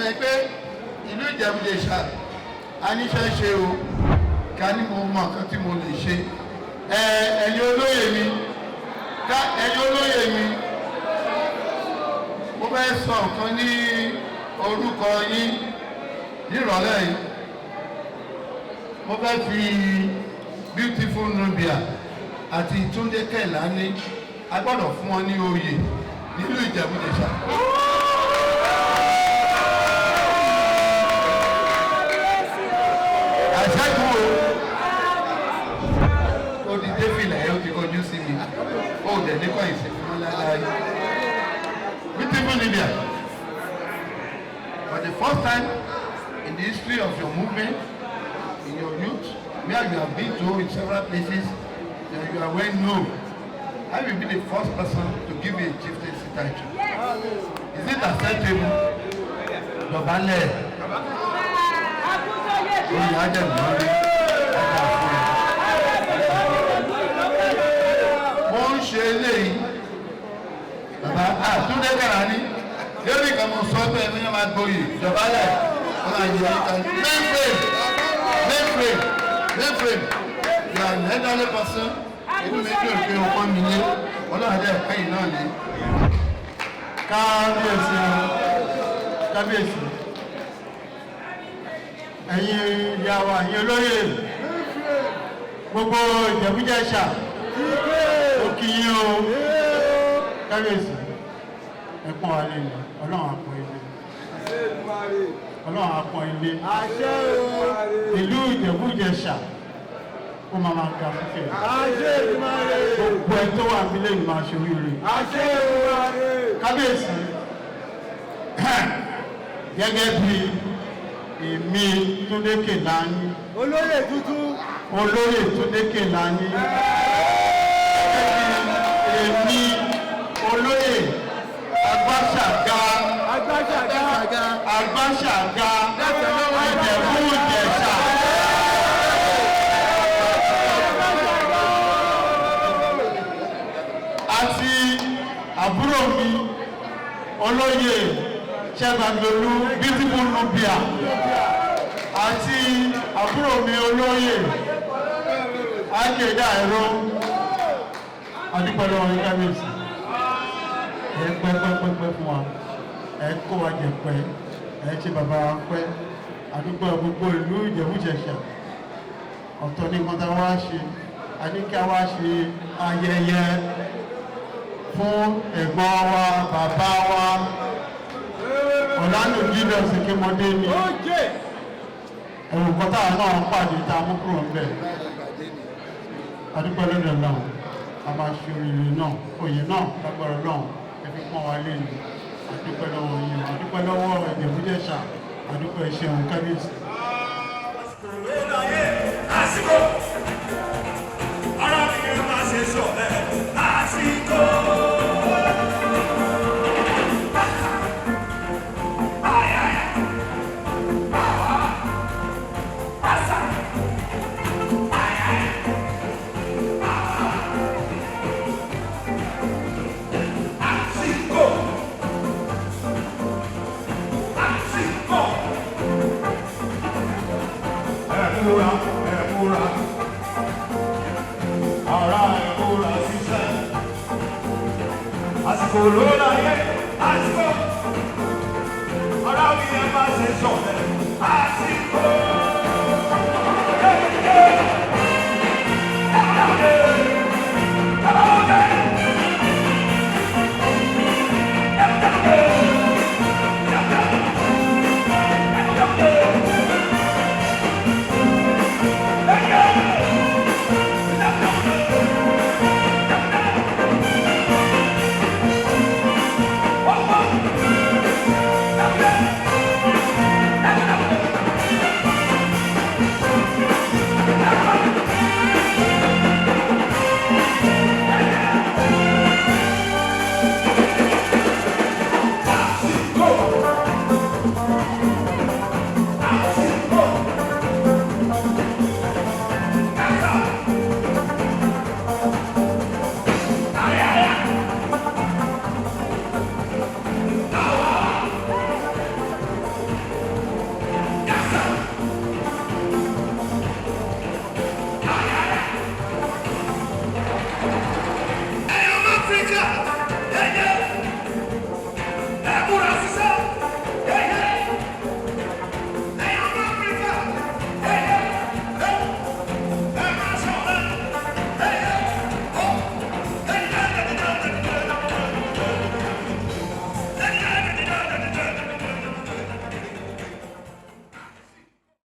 mọ̀ pé ìlú Ìjẹ̀bú-Jẹ̀ṣà a níṣẹ́ ṣe o ká ní mo mọ nǹkan tí mo lè ṣe ẹ̀yin olóyè mi mo fẹ́ sọ nǹkan ní orúkọ yín nírọ̀lẹ́ yìí mo fẹ́ fi Beautiful Nubia àti Túndé Kèlání a gbọ́dọ̀ fún wọn ní oyè nílùú Ìjẹ̀bú-Jẹ̀ṣà. àṣẹ́gun o ti dé fìlà ẹ̀ ó ti kọjú sí mi ó dẹ̀ ní kọ́ ìsìn fún láláyé. Beautiful Nubia, for the first time in the history of your movement, in your youth, where you have been to in several places, that you are well known, I will be the first person to give you a chieftaincy title. Is it acceptable? Dọ̀bálẹ̀. Oyè Ajẹ́bùmọ́rí. Mo ń ṣe eléyìí. Bàbá Túndé Kèlání. Lórí kan mo sọ pé ẹni máa gboyè. Dọ̀bálẹ̀. Wọ́n máa yẹ ìka. Mainframe. You are an elderly person. Inú mi dùn pé o pọ́n mi lé. Ọlọ́run dẹ̀ kẹ́yìn náà ní. Kábíyèsí ẹ̀yin ìyá wa ẹ̀yin olóyè gbogbo Ìjẹ̀bú-Jẹ̀ṣà òkì yín o kábíyèsí ẹ̀pọ̀n wa lè lọ Ọlọ́run àpọ̀ ilé ìlú Ìjẹ̀bú-Jẹ̀ṣà ó máa ga fúkẹ́ gbogbo ẹ̀ tó wà nílé ìlú máa ṣe oríire kábíyèsí gẹ́gẹ́ bí èmi Túndé Kèlání olóyè tuntun Túndé Kèlání èmi olóyè Agbáṣàga Ìjẹ̀bú-Jẹ̀ṣà àti àbúrò mi olóyè Ṣẹ́gun Beautiful Nubia àti àbúrò mi olóyè Akéda Ẹ̀rọ adúpẹ́lẹ́ wọn kábíyèsí ẹ pẹ́pẹ́pẹ́ fún wa ẹ kó wa jẹ pẹ́ ẹ ṣe bàbá wa pẹ́ àdúgbò gbogbo ìlú Ìjẹ̀bú-Jẹ̀ṣà ọ̀tọ̀ ní nǹkan tá a wá ṣe a ní kí a wá ṣe ayẹyẹ fún ẹ̀gbọ́n wa bàbá wa Ọ̀lànà Julius Kémọdé ni ẹ̀rù kọ́tà náà ń pàdé tá a mú kúrò ń bẹ̀. adúpẹ́ lọ́dọ̀ náà a máa ṣe oríire náà oyè náà lágbára náà ẹbí pọ́n wa lé ní adúpẹ́ lọ́wọ́ yìí adúpẹ́ lọ́wọ́ Ìjẹ̀bú-Jẹ̀ṣà adúpẹ́ ìṣẹ̀hùn kábíyèsí. àsìkò ara mi kì í máa ṣe sọ̀rọ̀ àsìkò. Àsìkò ló láyé, àsìkò, ọ̀rọ̀ mi ẹ máa ṣe sọ̀rọ̀, àsìkò.